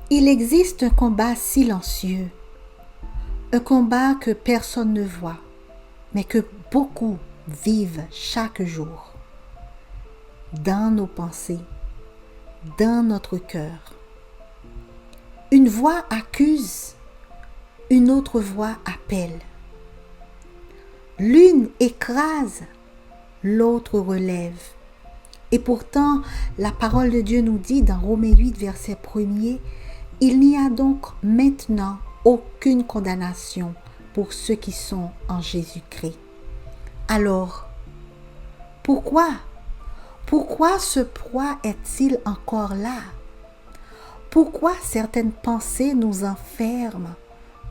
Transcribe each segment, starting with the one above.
Il existe un combat silencieux, un combat que personne ne voit, mais que beaucoup vivent chaque jour, dans nos pensées, dans notre cœur. Une voix accuse, une autre voix appelle. L'une écrase, l'autre relève. Et pourtant, la parole de Dieu nous dit dans Romains 8, verset 1er, « Il n'y a donc maintenant aucune condamnation pour ceux qui sont en Jésus-Christ. » Alors, pourquoi ce poids est-il encore là? Pourquoi certaines pensées nous enferment,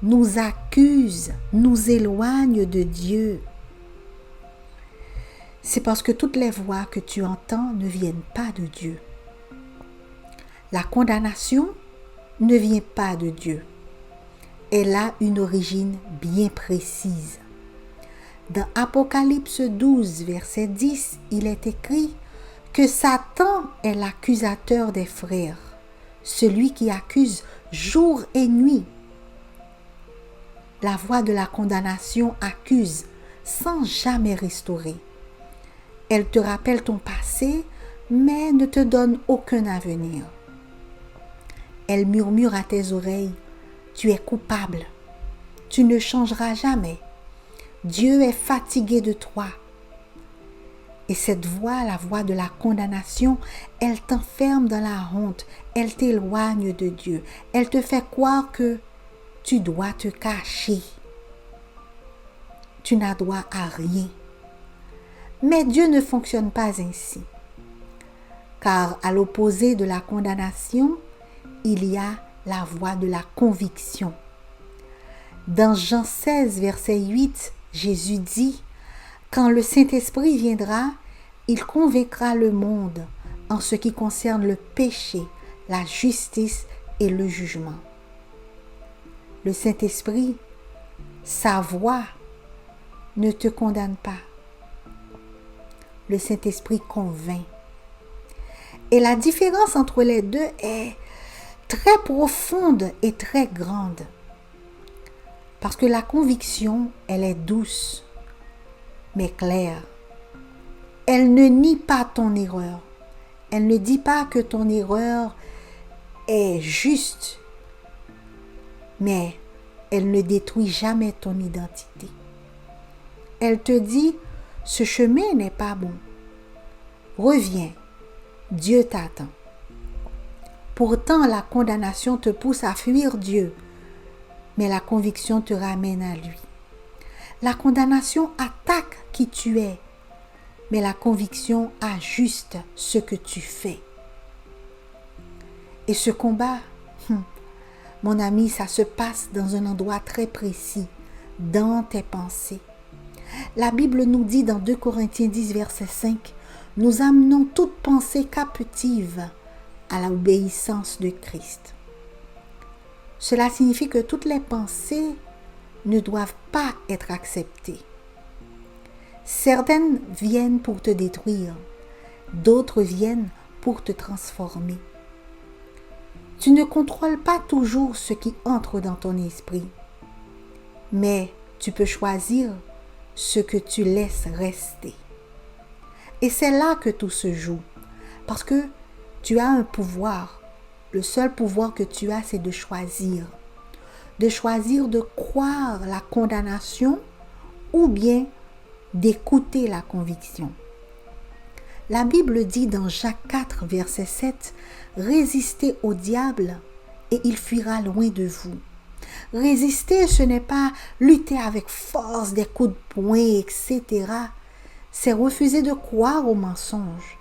nous accusent, nous éloignent de Dieu? C'est parce que toutes les voix que tu entends ne viennent pas de Dieu. La condamnation ne vient pas de Dieu. Elle a une origine bien précise. Dans Apocalypse 12, verset 10, il est écrit que Satan est l'accusateur des frères, celui qui accuse jour et nuit. La voix de la condamnation accuse sans jamais restaurer. Elle te rappelle ton passé, mais ne te donne aucun avenir. Elle murmure à tes oreilles, tu es coupable, tu ne changeras jamais. Dieu est fatigué de toi. Et cette voix, la voix de la condamnation, elle t'enferme dans la honte, elle t'éloigne de Dieu, elle te fait croire que tu dois te cacher. Tu n'as droit à rien. Mais Dieu ne fonctionne pas ainsi. Car à l'opposé de la condamnation, il y a la voix de la conviction. Dans Jean 16, verset 8, Jésus dit, « Quand le Saint-Esprit viendra, il convaincra le monde en ce qui concerne le péché, la justice et le jugement. » Le Saint-Esprit, sa voix, ne te condamne pas. Le Saint-Esprit convainc. Et la différence entre les deux est très profonde et très grande. Parce que la conviction, elle est douce, mais claire. Elle ne nie pas ton erreur. Elle ne dit pas que ton erreur est juste, mais elle ne détruit jamais ton identité. Elle te dit, ce chemin n'est pas bon. Reviens, Dieu t'attend. Pourtant, la condamnation te pousse à fuir Dieu, mais la conviction te ramène à lui. La condamnation attaque qui tu es, mais la conviction ajuste ce que tu fais. Et ce combat, mon ami, ça se passe dans un endroit très précis, dans tes pensées. La Bible nous dit dans 2 Corinthiens 10, verset 5, « Nous amenons toute pensée captive à l'obéissance de Christ. » Cela signifie que toutes les pensées ne doivent pas être acceptées. Certaines viennent pour te détruire, d'autres viennent pour te transformer. Tu ne contrôles pas toujours ce qui entre dans ton esprit, mais tu peux choisir ce que tu laisses rester. Et c'est là que tout se joue, parce que tu as un pouvoir. Le seul pouvoir que tu as, c'est de choisir de croire la condamnation ou bien d'écouter la conviction. La Bible dit dans Jacques 4, verset 7, « Résistez au diable et il fuira loin de vous. » Résister, ce n'est pas lutter avec force, des coups de poing, etc. C'est refuser de croire au mensonge.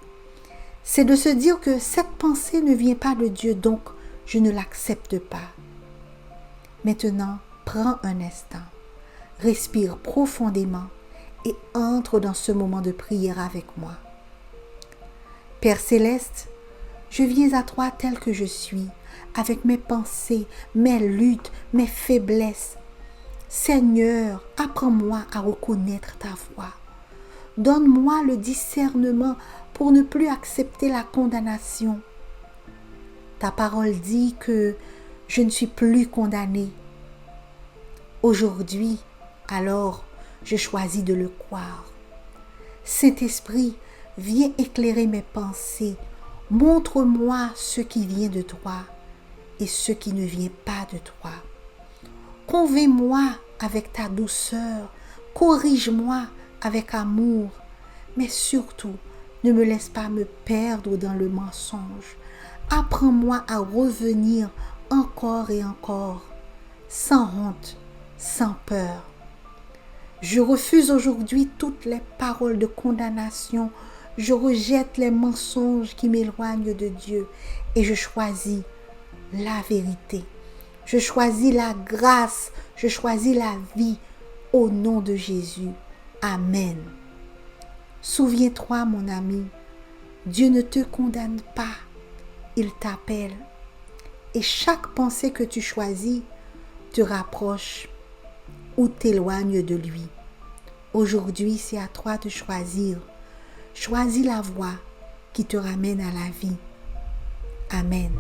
C'est de se dire que cette pensée ne vient pas de Dieu, donc je ne l'accepte pas. Maintenant, prends un instant, respire profondément et entre dans ce moment de prière avec moi. Père Céleste, je viens à toi tel que je suis, avec mes pensées, mes luttes, mes faiblesses. Seigneur, apprends-moi à reconnaître ta voix. Donne-moi le discernement pour ne plus accepter la condamnation. Ta parole dit que Je ne suis plus condamnée. Aujourd'hui, alors, je choisis de le croire. Saint-Esprit, viens éclairer mes pensées. Montre-moi ce qui vient de toi et ce qui ne vient pas de toi. Convainc-moi avec ta douceur. Corrige-moi avec amour. Mais surtout, ne me laisse pas me perdre dans le mensonge. Apprends-moi à revenir encore et encore, sans honte, sans peur. Je refuse aujourd'hui toutes les paroles de condamnation. Je rejette les mensonges qui m'éloignent de Dieu et je choisis la vérité. Je choisis la grâce. Je choisis la vie au nom de Jésus. Amen. Souviens-toi, mon ami, Dieu ne te condamne pas. Il t'appelle. Et chaque pensée que tu choisis te rapproche ou t'éloigne de lui. Aujourd'hui, c'est à toi de choisir. Choisis la voie qui te ramène à la vie. Amen.